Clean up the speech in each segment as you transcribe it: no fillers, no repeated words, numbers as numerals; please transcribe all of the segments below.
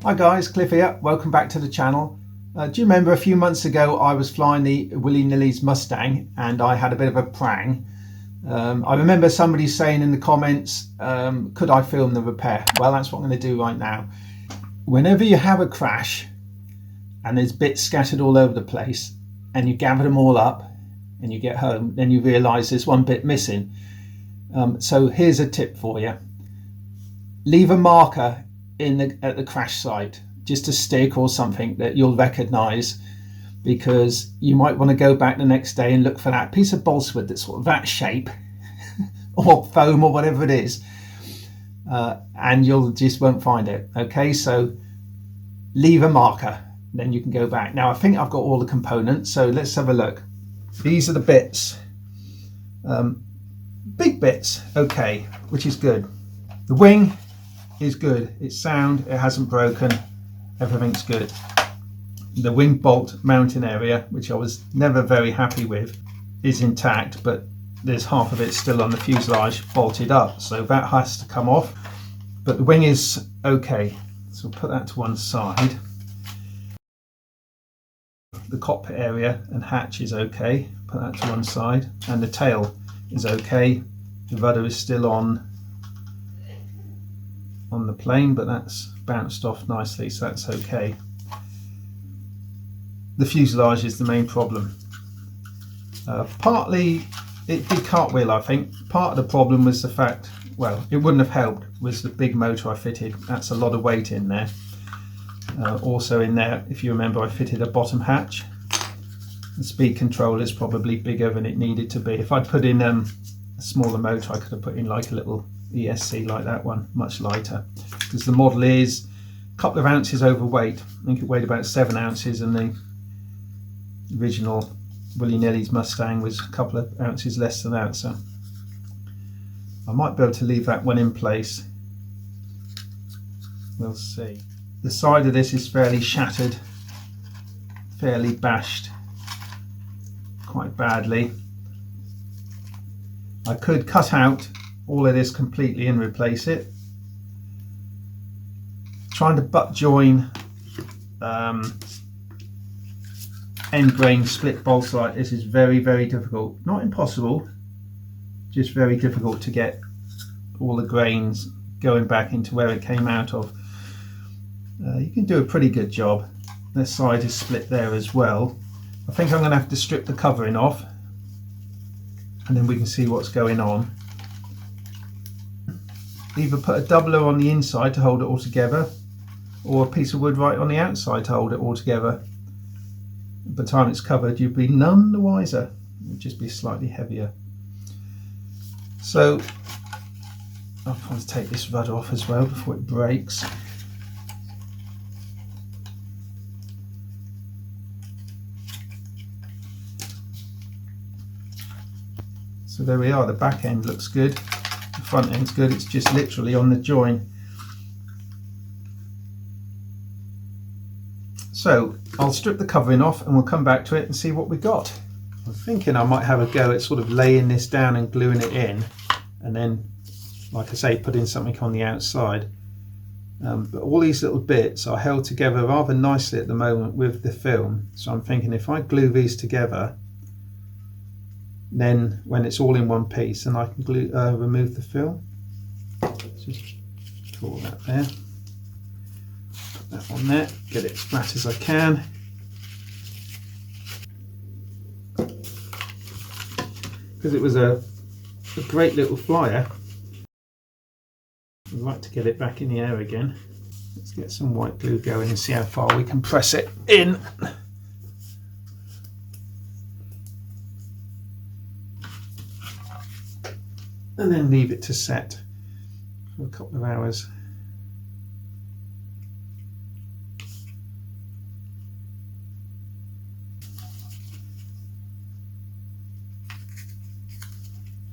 Hi guys, Cliff here. Welcome back to the channel. Do you remember a few months ago I was flying the willy-nilly's Mustang and I had a bit of a prang? I remember somebody saying in the comments, could I film the repair? Well, that's what I'm going to do right now. Whenever you have a crash and there's bits scattered all over the place and you gather them all up and you get home, then you realise there's one bit missing. So here's a tip for you. Leave a marker at the crash site, just a stick or something that you'll recognise, because you might want to go back the next day and look for that piece of balsa wood that's sort of that shape or foam or whatever it is, and you'll just won't find it. Okay, so leave a marker, then you can go back. Now I think I've got all the components, so let's have a look. These are the bits, big bits, okay, which is good. The wing is good, it's sound, it hasn't broken, everything's good. The wing bolt mounting area, which I was never very happy with, is intact, but there's half of it still on the fuselage bolted up, so that has to come off. But the wing is okay, so we'll put that to one side. The cockpit area and hatch is okay, put that to one side, and the tail is okay. The rudder is still on the plane, but that's bounced off nicely, so that's okay. The fuselage is the main problem. Partly it did cartwheel, I think. Part of the problem was the fact, well, it wouldn't have helped, was the big motor I fitted. That's a lot of weight in there. Also in there, if you remember, I fitted a bottom hatch. The speed control is probably bigger than it needed to be. If I'd put in a smaller motor, I could have put in like a little ESC like that one, much lighter, because the model is a couple of ounces overweight. I think it weighed about 7 ounces and the original willy-nilly's Mustang was a couple of ounces less than that, so I might be able to leave that one in place. We'll see. The side of this is fairly shattered, fairly bashed quite badly. I could cut out all of this completely and replace it. Trying to butt join end grain split bolts like this is very, very difficult. Not impossible, just very difficult to get all the grains going back into where it came out of. You can do a pretty good job. This side is split there as well. I think I'm going to have to strip the covering off and then we can see what's going on. Either put a doubler on the inside to hold it all together, or a piece of wood right on the outside to hold it all together. By the time it's covered, you'd be none the wiser. It would just be slightly heavier. So I'll try to take this rudder off as well before it breaks. So there we are, the back end looks good, the front end's good, it's just literally on the join. So I'll strip the covering off and we'll come back to it and see what we got. I'm thinking I might have a go at sort of laying this down and gluing it in, and then, like I say, putting something on the outside. But all these little bits are held together rather nicely at the moment with the film, so I'm thinking if I glue these together, then when it's all in one piece, and I can remove the film. Just draw that there, put that on there, get it as flat as I can. Because it was a great little flyer, I'd like to get it back in the air again. Let's get some white glue going and see how far we can press it in. And then leave it to set for a couple of hours.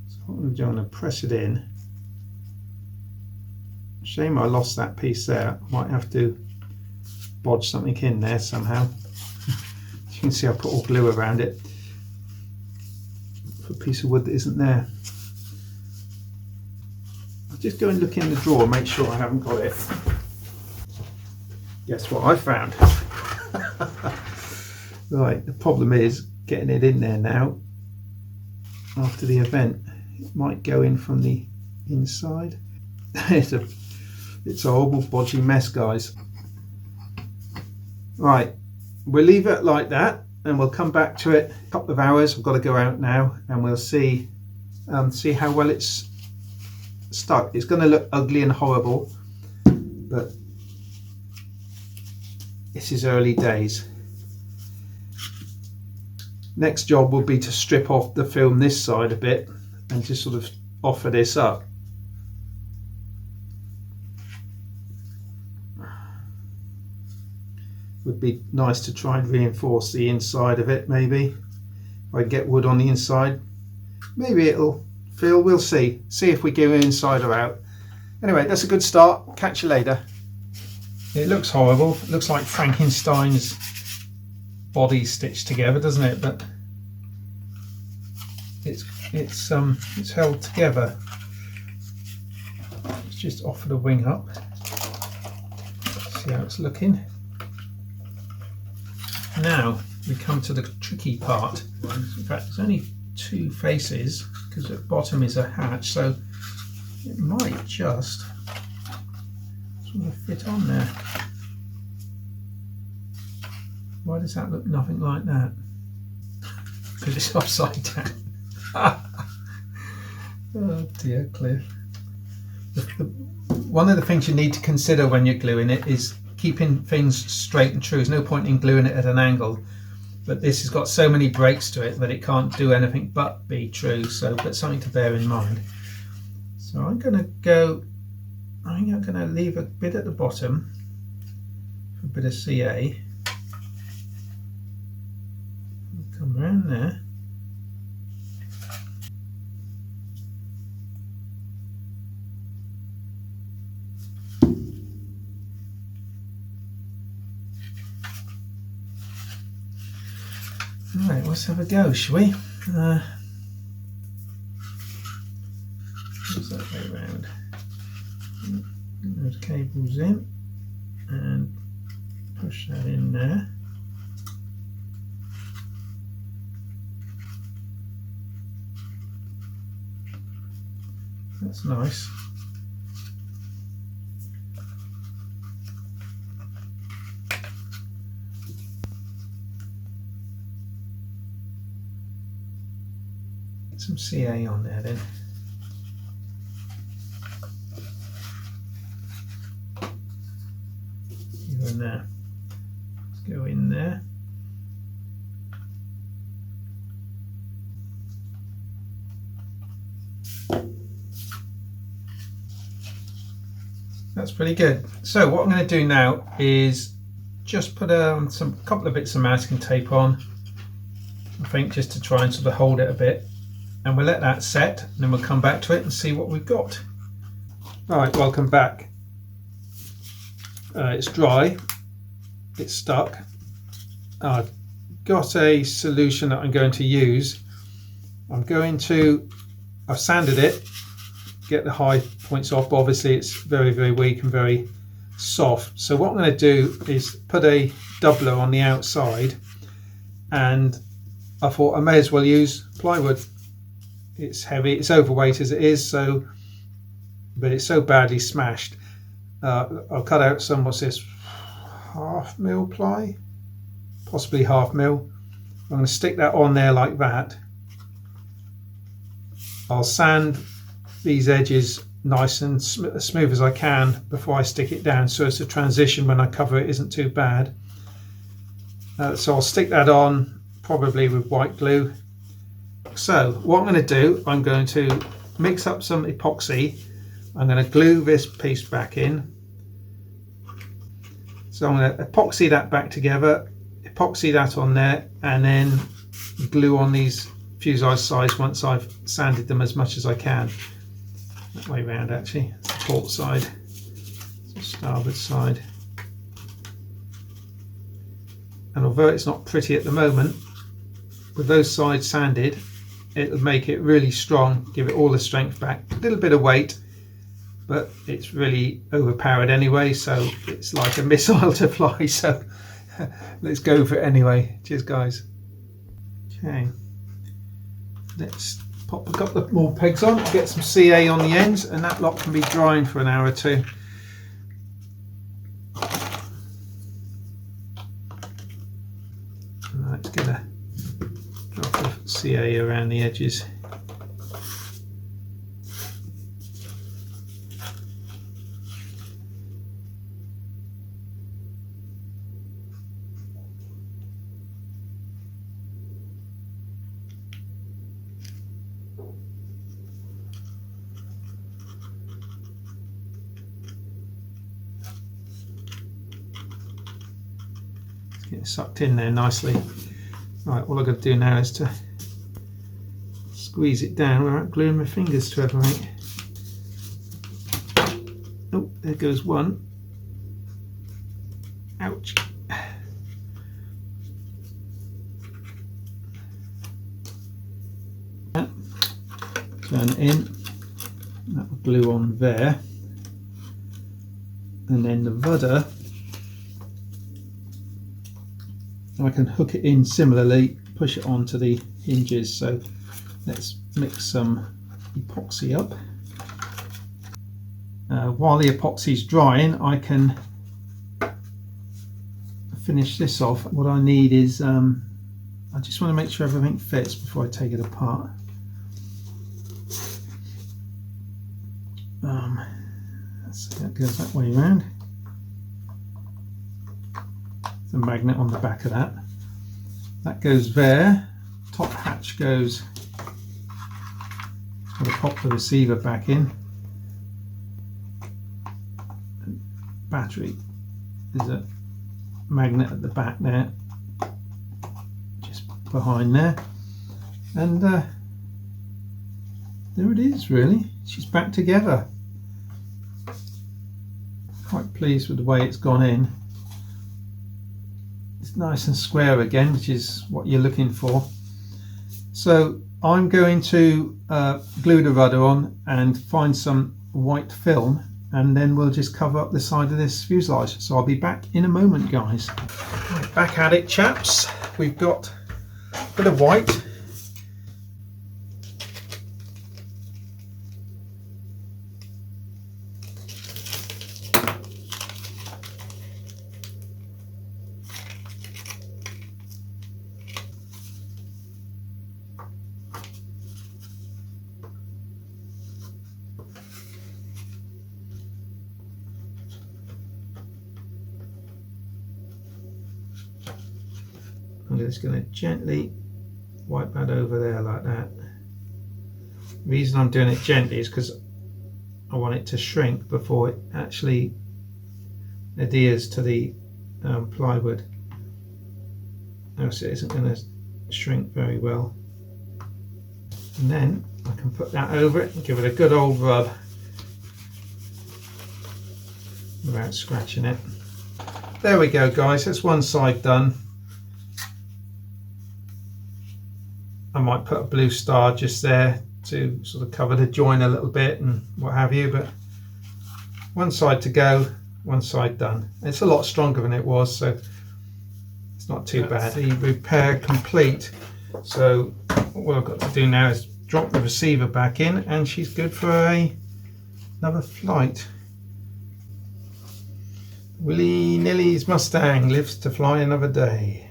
So what I'm going to press it in. Shame I lost that piece there. Might have to bodge something in there somehow. As you can see, I put all glue around it for a piece of wood that isn't there. I'll just go and look in the drawer, make sure I haven't got it. Guess what I found? Right, the problem is getting it in there now after the event. It might go in from the inside. It's a horrible bodgy mess, guys. Right, we'll leave it like that and we'll come back to it in a couple of hours. I've got to go out now and we'll see how well it's stuck. It's going to look ugly and horrible, but this is early days. Next job will be to strip off the film this side a bit and just sort of offer this up. Would be nice to try and reinforce the inside of it, maybe. If I get wood on the inside, maybe it'll feel, we'll see. See if we go inside or out. Anyway, that's a good start. Catch you later. It looks horrible. It looks like Frankenstein's body stitched together, doesn't it? But it's held together. Let's just offer the wing up. See how it's looking. Now we come to the tricky part. In fact, there's only two faces because at the bottom is a hatch, so it might just sort of fit on there. Why does that look nothing like that? Because it's upside down. Oh dear, Cliff. One of the things you need to consider when you're gluing it is keeping things straight and true. There's no point in gluing it at an angle, but this has got so many breaks to it that it can't do anything but be true, so that's something to bear in mind. So I'm going to leave a bit at the bottom for a bit of CA. Come around there. Right, let's have a go, shall we? Where's that way round? Those cables in and push that in there. That's nice. Get some CA on there then. Go in there. Let's go in there. That's pretty good. So what I'm going to do now is just put couple of bits of masking tape on, I think, just to try and sort of hold it a bit, and we'll let that set and then we'll come back to it and see what we've got. Alright, welcome back. It's dry, it's stuck. I've got a solution that I'm going to use. I've sanded it, get the high points off, but obviously it's very, very weak and very soft. So what I'm going to do is put a doubler on the outside, and I thought I may as well use plywood. It's heavy, it's overweight as it is, but it's so badly smashed. I'll cut out some, what's this, 1/2 mil ply, possibly 1/2 mil. I'm going to stick that on there like that. I'll sand these edges nice and as smooth as I can before I stick it down, so as the transition when I cover it isn't too bad. So I'll stick that on probably with white glue. So what I'm going to do, I'm going to mix up some epoxy. I'm going to glue this piece back in. So I'm going to epoxy that back together, epoxy that on there, and then glue on these fuselage sides once I've sanded them as much as I can. That way round, actually. It's the port side, it's the starboard side. And although it's not pretty at the moment, with those sides sanded, it'll make it really strong, give it all the strength back, a little bit of weight, but it's really overpowered anyway, so it's like a missile to fly. So let's go for it anyway. Cheers guys. Okay, let's pop a couple of more pegs on, get some CA on the ends, and that lot can be drying for an hour or two. Let's get a drop of CA around the edges. Get it sucked in there nicely. Right, all I've got to do now is to squeeze it down without gluing my fingers to everything. Oh, there goes one. Ouch. Turn it in. That will glue on there. And then the rudder, I can hook it in similarly, push it onto the hinges. So let's mix some epoxy up. While the epoxy is drying, I can finish this off. What I need is, I just want to make sure everything fits before I take it apart. So that goes that way around. The magnet on the back of that. That goes there. Top hatch goes. Got to pop the receiver back in. Battery is a magnet at the back there, just behind there, and there it is. Really, she's back together. Quite pleased with the way it's gone in. It's nice and square again, which is what you're looking for. So I'm going to glue the rudder on and find some white film, and then we'll just cover up the side of this fuselage. So I'll be back in a moment, guys. Right, back at it, chaps. We've got a bit of white. I'm just going to gently wipe that over there like that. The reason I'm doing it gently is because I want it to shrink before it actually adheres to the plywood. Else it isn't going to shrink very well. And then I can put that over it and give it a good old rub without scratching it. There we go, guys, that's one side done. I might put a blue star just there to sort of cover the join a little bit and what have you, but one side to go, one side done. It's a lot stronger than it was, so it's not too bad. The repair complete. So what I've got to do now is drop the receiver back in, and she's good for another flight. Willy-nilly's Mustang lives to fly another day.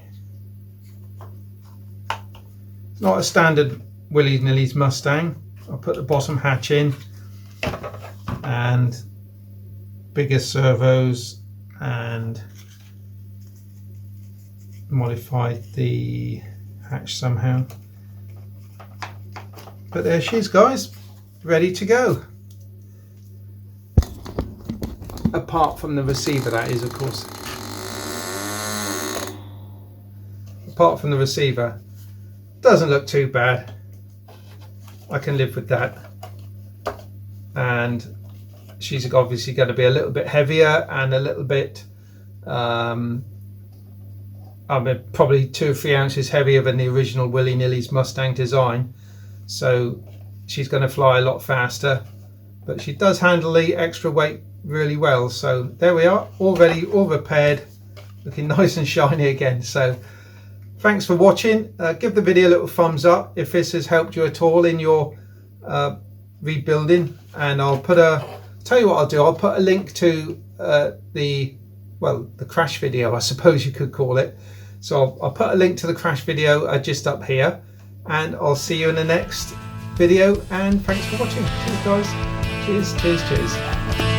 Not a standard Willy-nilly's Mustang. I'll put the bottom hatch in and bigger servos and modified the hatch somehow. But there she is, guys, ready to go. Apart from the receiver, that is, of course. Apart from the receiver, doesn't look too bad. I can live with that. And she's obviously going to be a little bit heavier and a little bit, I mean, probably 2 or 3 ounces heavier than the original Willy-nilly's Mustang design. So she's going to fly a lot faster, but she does handle the extra weight really well. So there we are, all ready, all repaired, looking nice and shiny again. So thanks for watching. Give the video a little thumbs up if this has helped you at all in your rebuilding, and I'll tell you what I'll do, I'll put a link to the crash video, I suppose you could call it. So I'll put a link to the crash video just up here, and I'll see you in the next video, and thanks for watching. Cheers guys, cheers.